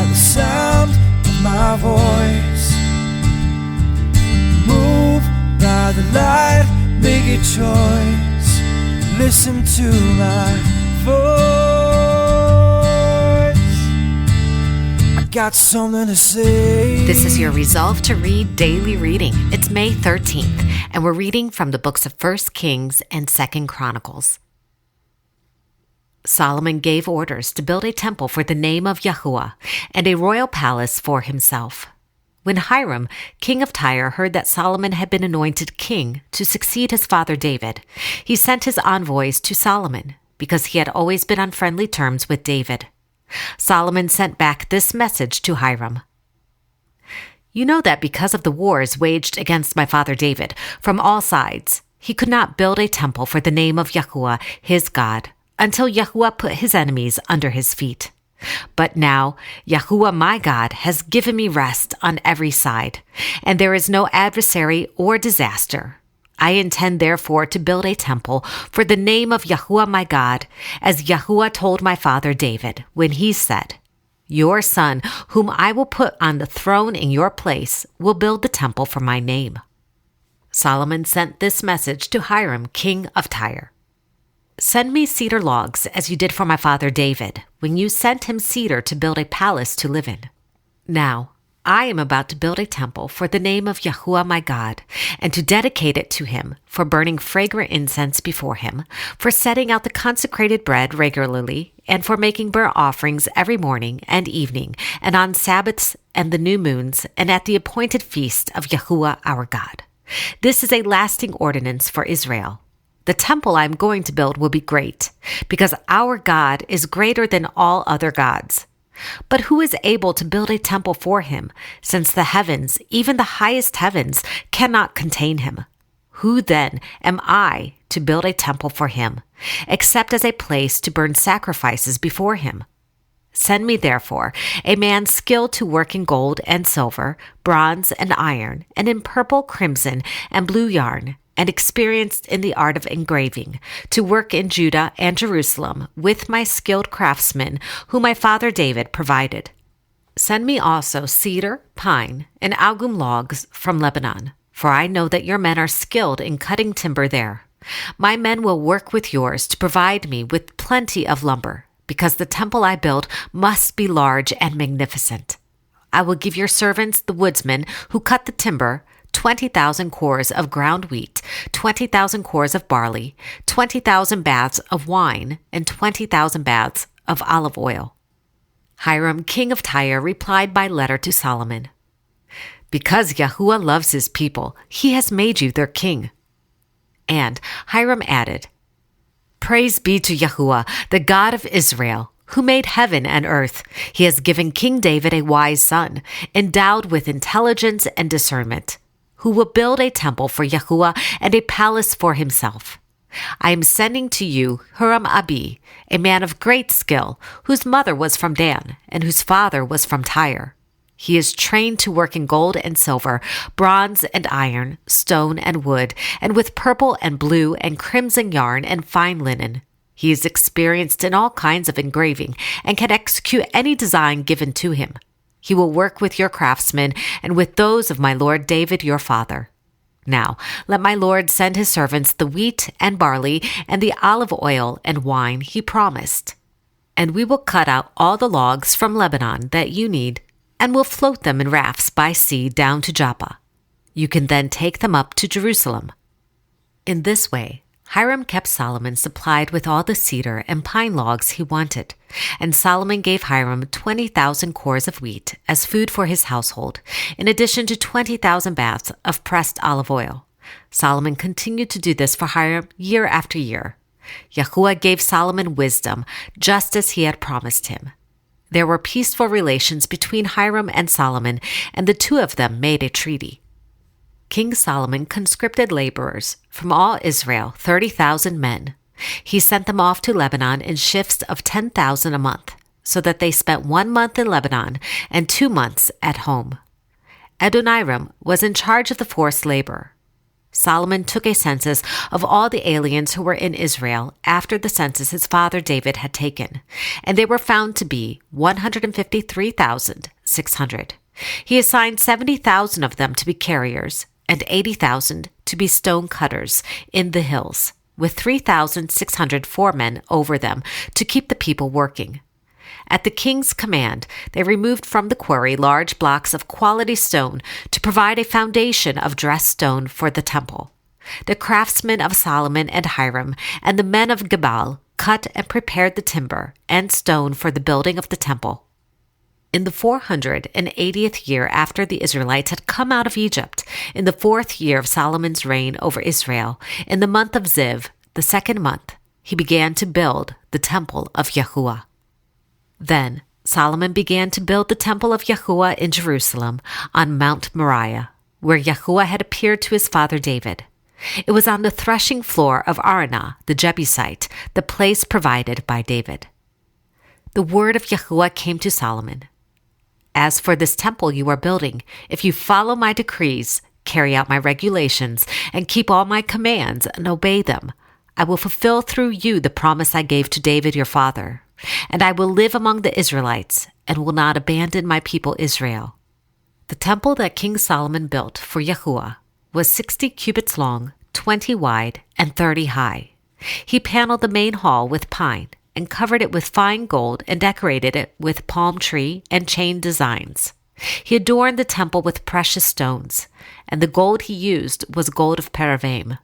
the sound of my voice. Move by the light, make a choice. Listen to my voice. I got something to say. This is your Resolve to Read daily reading. It's May 13th, and we're reading from the books of 1 Kings and 2 Chronicles. Solomon gave orders to build a temple for the name of Yahuwah and a royal palace for himself. When Hiram, king of Tyre, heard that Solomon had been anointed king to succeed his father David, he sent his envoys to Solomon because he had always been on friendly terms with David. Solomon sent back this message to Hiram. You know that because of the wars waged against my father David from all sides, he could not build a temple for the name of Yahuwah, his God, until Yahuwah put his enemies under his feet. But now, Yahuwah my God has given me rest on every side, and there is no adversary or disaster. I intend therefore to build a temple for the name of Yahuwah my God, as Yahuwah told my father David when he said, Your son, whom I will put on the throne in your place, will build the temple for my name. Solomon sent this message to Hiram, king of Tyre. Send me cedar logs as you did for my father David, when you sent him cedar to build a palace to live in. Now, I am about to build a temple for the name of Yahuwah my God, and to dedicate it to him, for burning fragrant incense before him, for setting out the consecrated bread regularly, and for making burnt offerings every morning and evening, and on Sabbaths and the new moons, and at the appointed feast of Yahuwah our God. This is a lasting ordinance for Israel. The temple I am going to build will be great, because our God is greater than all other gods. But who is able to build a temple for him, since the heavens, even the highest heavens, cannot contain him? Who then am I to build a temple for him, except as a place to burn sacrifices before him? Send me, therefore, a man skilled to work in gold and silver, bronze and iron, and in purple, crimson, and blue yarn, and experienced in the art of engraving, to work in Judah and Jerusalem with my skilled craftsmen, whom my father David provided. Send me also cedar, pine, and algum logs from Lebanon, for I know that your men are skilled in cutting timber there. My men will work with yours to provide me with plenty of lumber, because the temple I build must be large and magnificent. I will give your servants, the woodsmen, who cut the timber, 20,000 cores of ground wheat, 20,000 cores of barley, 20,000 baths of wine, and 20,000 baths of olive oil. Hiram, king of Tyre, replied by letter to Solomon, Because Yahuwah loves his people, he has made you their king. And Hiram added, Praise be to Yahuwah, the God of Israel, who made heaven and earth. He has given King David a wise son, endowed with intelligence and discernment, who will build a temple for Yahuwah and a palace for himself. I am sending to you Huram-Abi, a man of great skill, whose mother was from Dan, and whose father was from Tyre. He is trained to work in gold and silver, bronze and iron, stone and wood, and with purple and blue and crimson yarn and fine linen. He is experienced in all kinds of engraving and can execute any design given to him. He will work with your craftsmen and with those of my lord David your father. Now, let my lord send his servants the wheat and barley and the olive oil and wine he promised. And we will cut out all the logs from Lebanon that you need, and will float them in rafts by sea down to Joppa. You can then take them up to Jerusalem. In this way, Hiram kept Solomon supplied with all the cedar and pine logs he wanted, and Solomon gave Hiram 20,000 cores of wheat as food for his household, in addition to 20,000 baths of pressed olive oil. Solomon continued to do this for Hiram year after year. Yahuwah gave Solomon wisdom, just as he had promised him. There were peaceful relations between Hiram and Solomon, and the two of them made a treaty. King Solomon conscripted laborers from all Israel, 30,000 men. He sent them off to Lebanon in shifts of 10,000 a month, so that they spent 1 month in Lebanon and 2 months at home. Adoniram was in charge of the forced labor. Solomon took a census of all the aliens who were in Israel after the census his father David had taken, and they were found to be 153,600. He assigned 70,000 of them to be carriers and 80,000 to be stone cutters in the hills, with 3,600 foremen over them to keep the people working. At the king's command, they removed from the quarry large blocks of quality stone to provide a foundation of dressed stone for the temple. The craftsmen of Solomon and Hiram and the men of Gebal cut and prepared the timber and stone for the building of the temple. In the 480th year after the Israelites had come out of Egypt, in the 4th year of Solomon's reign over Israel, in the month of Ziv, the 2nd month, he began to build the temple of Yahuwah. Then Solomon began to build the temple of Yahuwah in Jerusalem on Mount Moriah, where Yahuwah had appeared to his father David. It was on the threshing floor of Araunah the Jebusite, the place provided by David. The word of Yahuwah came to Solomon. As for this temple you are building, if you follow my decrees, carry out my regulations, and keep all my commands and obey them, I will fulfill through you the promise I gave to David your father. And I will live among the Israelites and will not abandon my people Israel. The temple that King Solomon built for Yahuwah was 60 cubits long, 20 wide, and 30 high. He paneled the main hall with pine and covered it with fine gold and decorated it with palm tree and chain designs. He adorned the temple with precious stones, and the gold he used was gold of Paravaim.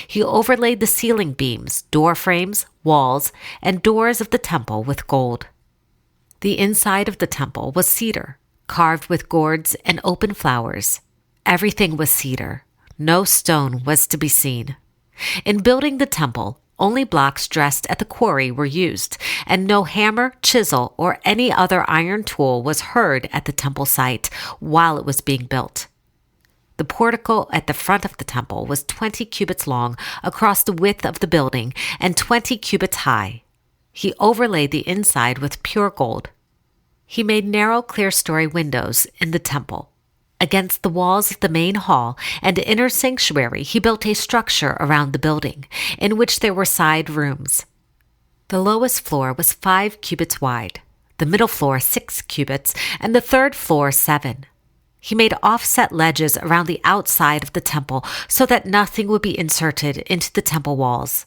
He overlaid the ceiling beams, door frames, walls, and doors of the temple with gold. The inside of the temple was cedar, carved with gourds and open flowers. Everything was cedar. No stone was to be seen. In building the temple, only blocks dressed at the quarry were used, and no hammer, chisel, or any other iron tool was heard at the temple site while it was being built. The portico at the front of the temple was 20 cubits long across the width of the building and 20 cubits high. He overlaid the inside with pure gold. He made narrow clerestory windows in the temple. Against the walls of the main hall and inner sanctuary, he built a structure around the building, in which there were side rooms. The lowest floor was 5 cubits wide, the middle floor 6 cubits, and the third floor 7. He made offset ledges around the outside of the temple so that nothing would be inserted into the temple walls.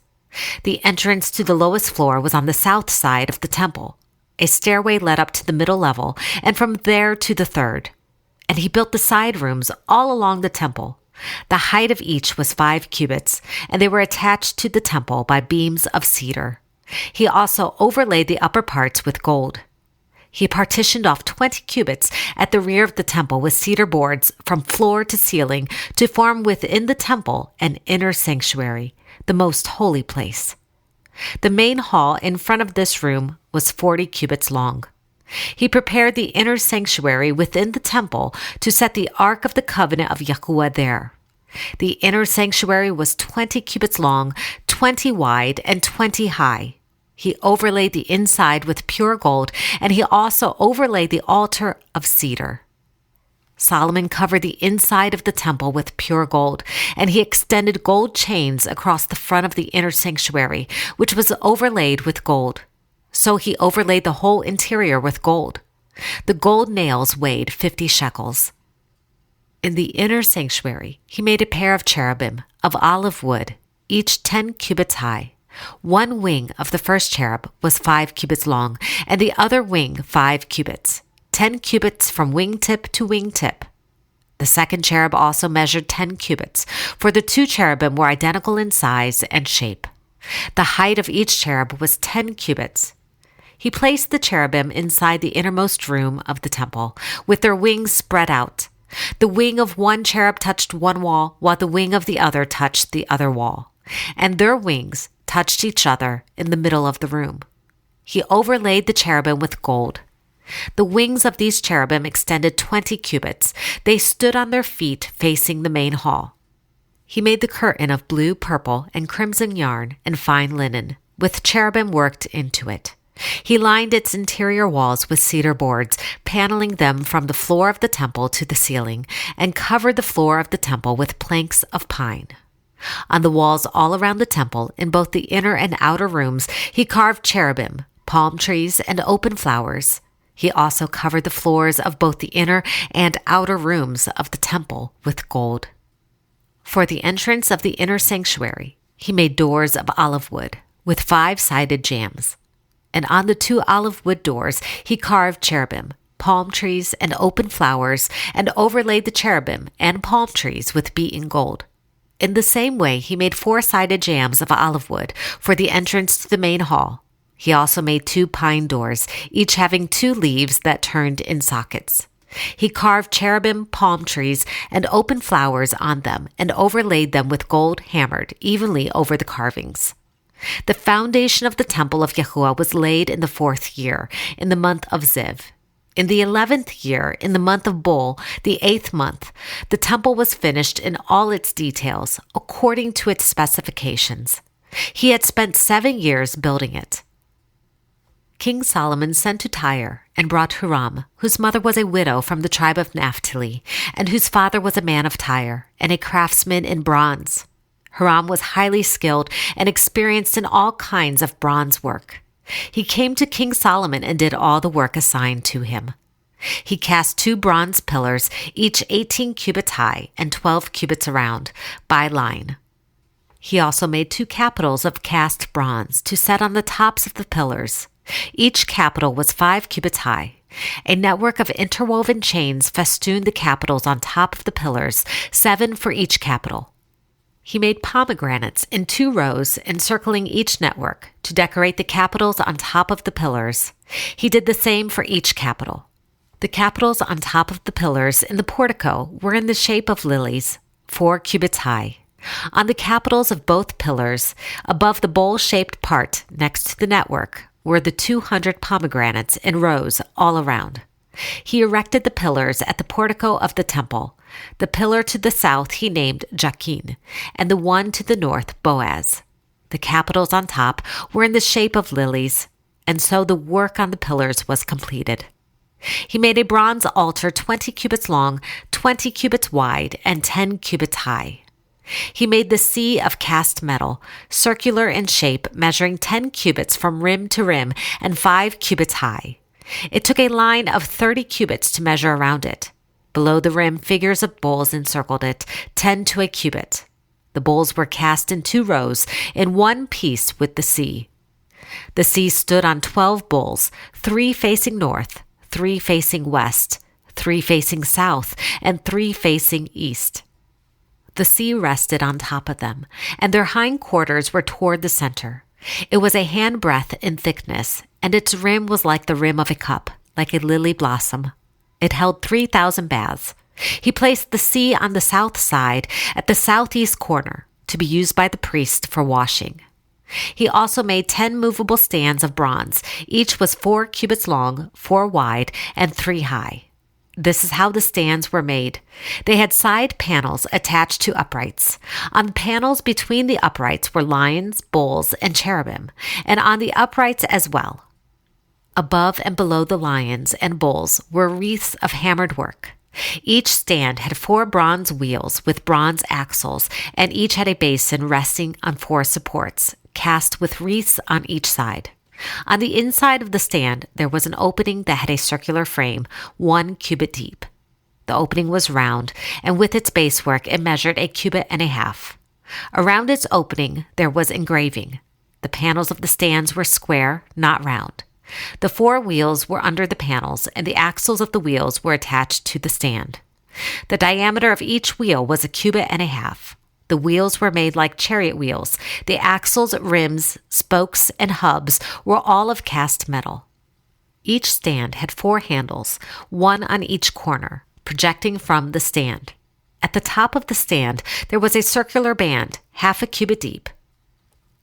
The entrance to the lowest floor was on the south side of the temple. A stairway led up to the middle level, and from there to the third. And he built the side rooms all along the temple. The height of each was 5 cubits, and they were attached to the temple by beams of cedar. He also overlaid the upper parts with gold. He partitioned off 20 cubits at the rear of the temple with cedar boards from floor to ceiling to form within the temple an inner sanctuary, the most holy place. The main hall in front of this room was 40 cubits long. He prepared the inner sanctuary within the temple to set the Ark of the Covenant of Yahuwah there. The inner sanctuary was 20 cubits long, 20 wide, and 20 high. He overlaid the inside with pure gold, and he also overlaid the altar of cedar. Solomon covered the inside of the temple with pure gold, and he extended gold chains across the front of the inner sanctuary, which was overlaid with gold. So he overlaid the whole interior with gold. The gold nails weighed 50 shekels. In the inner sanctuary, he made a pair of cherubim of olive wood, each 10 cubits high. One wing of the first cherub was 5 cubits long, and the other wing 5 cubits, 10 cubits from wingtip to wingtip. The second cherub also measured 10 cubits, for the 2 cherubim were identical in size and shape. The height of each cherub was 10 cubits. He placed the cherubim inside the innermost room of the temple, with their wings spread out. The wing of one cherub touched one wall, while the wing of the other touched the other wall, and their wings touched each other in the middle of the room. He overlaid the cherubim with gold. The wings of these cherubim extended 20 cubits. They stood on their feet facing the main hall. He made the curtain of blue, purple, and crimson yarn and fine linen, with cherubim worked into it. He lined its interior walls with cedar boards, paneling them from the floor of the temple to the ceiling, and covered the floor of the temple with planks of pine. On the walls all around the temple, in both the inner and outer rooms, he carved cherubim, palm trees, and open flowers. He also covered the floors of both the inner and outer rooms of the temple with gold. For the entrance of the inner sanctuary, he made doors of olive wood with 5-sided jambs. And on the 2 olive wood doors, he carved cherubim, palm trees, and open flowers, and overlaid the cherubim and palm trees with beaten gold. In the same way, he made 4-sided jambs of olive wood for the entrance to the main hall. He also made 2 pine doors, each having 2 leaves that turned in sockets. He carved cherubim, palm trees, and open flowers on them, and overlaid them with gold hammered evenly over the carvings. The foundation of the temple of Yahuwah was laid in the 4th year, in the month of Ziv. In the 11th year, in the month of Bul, the 8th month, the temple was finished in all its details, according to its specifications. He had spent 7 years building it. King Solomon sent to Tyre and brought Huram, whose mother was a widow from the tribe of Naphtali, and whose father was a man of Tyre, and a craftsman in bronze. Huram was highly skilled and experienced in all kinds of bronze work. He came to King Solomon and did all the work assigned to him. He cast 2 bronze pillars, each 18 cubits high and 12 cubits around, by line. He also made 2 capitals of cast bronze to set on the tops of the pillars. Each capital was 5 cubits high. A network of interwoven chains festooned the capitals on top of the pillars, 7 for each capital. He made pomegranates in 2 rows encircling each network to decorate the capitals on top of the pillars. He did the same for each capital. The capitals on top of the pillars in the portico were in the shape of lilies, 4 cubits high. On the capitals of both pillars, above the bowl-shaped part next to the network, were the 200 pomegranates in rows all around. He erected the pillars at the portico of the temple. The pillar to the south he named Jachin, and the one to the north Boaz. The capitals on top were in the shape of lilies, and so the work on the pillars was completed. He made a bronze altar 20 cubits long, 20 cubits wide, and 10 cubits high. He made the sea of cast metal, circular in shape, measuring 10 cubits from rim to rim and 5 cubits high. It took a line of 30 cubits to measure around it. Below the rim, figures of bulls encircled it, 10 to a cubit. The bulls were cast in 2 rows, in one piece with the sea. The sea stood on 12 bulls, 3 facing north, 3 facing west, 3 facing south, and 3 facing east. The sea rested on top of them, and their hindquarters were toward the center. It was a handbreadth in thickness, and its rim was like the rim of a cup, like a lily blossom. It held 3,000 baths. He placed the sea on the south side at the southeast corner to be used by the priest for washing. He also made 10 movable stands of bronze. Each was 4 cubits long, 4 wide, and 3 high. This is how the stands were made. They had side panels attached to uprights. On the panels between the uprights were lions, bulls, and cherubim, and on the uprights as well. Above and below the lions and bulls were wreaths of hammered work. Each stand had 4 bronze wheels with bronze axles, and each had a basin resting on 4 supports, cast with wreaths on each side. On the inside of the stand, there was an opening that had a circular frame, 1 cubit deep. The opening was round, and with its basework, it measured 1.5 cubits. Around its opening, there was engraving. The panels of the stands were square, not round. The 4 wheels were under the panels, and the axles of the wheels were attached to the stand. The diameter of each wheel was 1.5 cubits. The wheels were made like chariot wheels. The axles, rims, spokes, and hubs were all of cast metal. Each stand had 4 handles, 1 on each corner, projecting from the stand. At the top of the stand, there was a circular band, 0.5 cubit deep.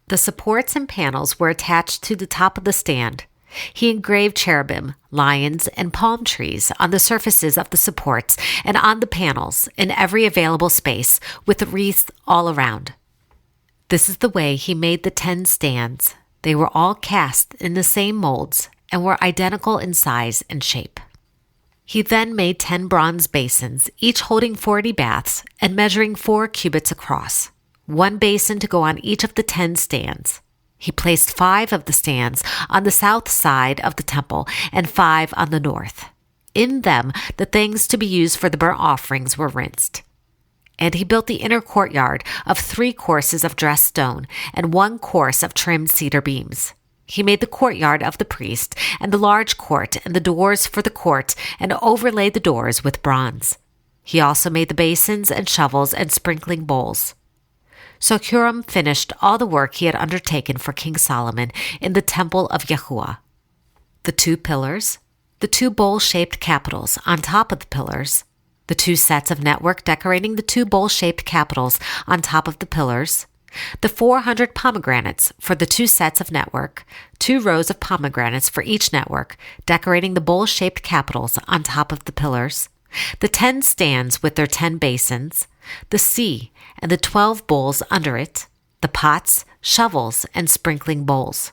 The supports and panels were attached to the top of the stand. He engraved cherubim, lions, and palm trees on the surfaces of the supports and on the panels in every available space with wreaths all around. This is the way he made the 10 stands. They were all cast in the same molds and were identical in size and shape. He then made 10 bronze basins, each holding 40 baths and measuring 4 cubits across. one basin to go on each of the 10 stands. He placed 5 of the stands on the south side of the temple and 5 on the north. In them, the things to be used for the burnt offerings were rinsed. And he built the inner courtyard of 3 courses of dressed stone and 1 course of trimmed cedar beams. He made the courtyard of the priest and the large court and the doors for the court and overlaid the doors with bronze. He also made the basins and shovels and sprinkling bowls. So Huram finished all the work he had undertaken for King Solomon in the temple of Yahuwah. The 2 pillars, the 2 bowl-shaped capitals on top of the pillars, the 2 sets of network decorating the 2 bowl-shaped capitals on top of the pillars, the 400 pomegranates for the 2 sets of network, 2 rows of pomegranates for each network, decorating the bowl-shaped capitals on top of the pillars, the 10 stands with their 10 basins, the sea and the 12 bowls under it, the pots, shovels, and sprinkling bowls.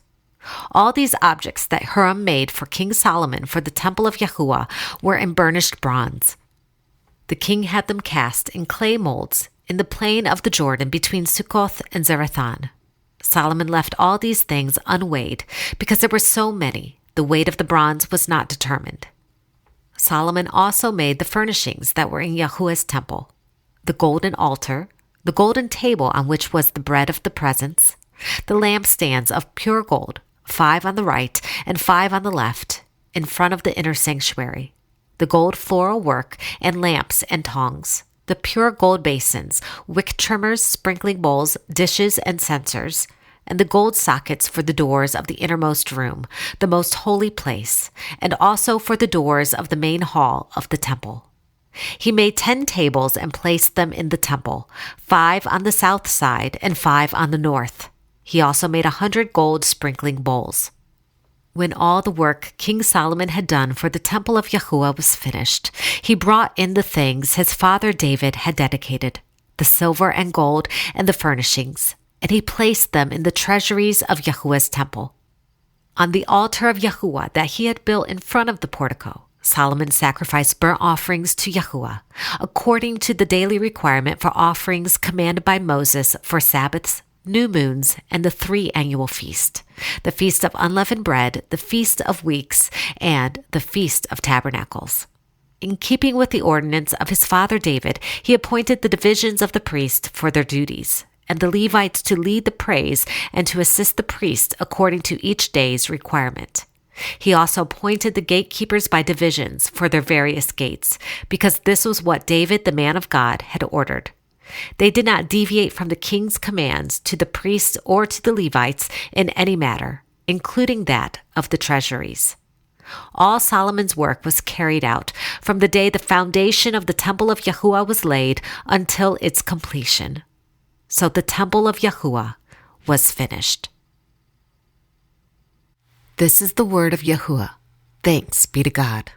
All these objects that Huram made for King Solomon for the temple of Yahuwah were in burnished bronze. The king had them cast in clay molds in the plain of the Jordan between Succoth and Zarethan. Solomon left all these things unweighed because there were so many. The weight of the bronze was not determined. Solomon also made the furnishings that were in Yahuwah's temple: the golden altar, the golden table on which was the bread of the presence, the lampstands of pure gold, 5 on the right and 5 on the left, in front of the inner sanctuary, the gold floral work and lamps and tongs, the pure gold basins, wick trimmers, sprinkling bowls, dishes, and censers, and the gold sockets for the doors of the innermost room, the most holy place, and also for the doors of the main hall of the temple. He made 10 tables and placed them in the temple, 5 on the south side and 5 on the north. He also made 100 gold sprinkling bowls. When all the work King Solomon had done for the temple of Yahuwah was finished, he brought in the things his father David had dedicated, the silver and gold and the furnishings, and he placed them in the treasuries of Yahuwah's temple. On the altar of Yahuwah that he had built in front of the portico, Solomon sacrificed burnt offerings to Yahuwah, according to the daily requirement for offerings commanded by Moses for Sabbaths, new moons, and the 3 annual feasts: the Feast of Unleavened Bread, the Feast of Weeks, and the Feast of Tabernacles. In keeping with the ordinance of his father David, he appointed the divisions of the priests for their duties, and the Levites to lead the praise and to assist the priest according to each day's requirement. He also appointed the gatekeepers by divisions for their various gates, because this was what David, the man of God, had ordered. They did not deviate from the king's commands to the priests or to the Levites in any matter, including that of the treasuries. All Solomon's work was carried out from the day the foundation of the temple of Yahuwah was laid until its completion. So the temple of Yahuwah was finished. This is the word of Yahuwah. Thanks be to God.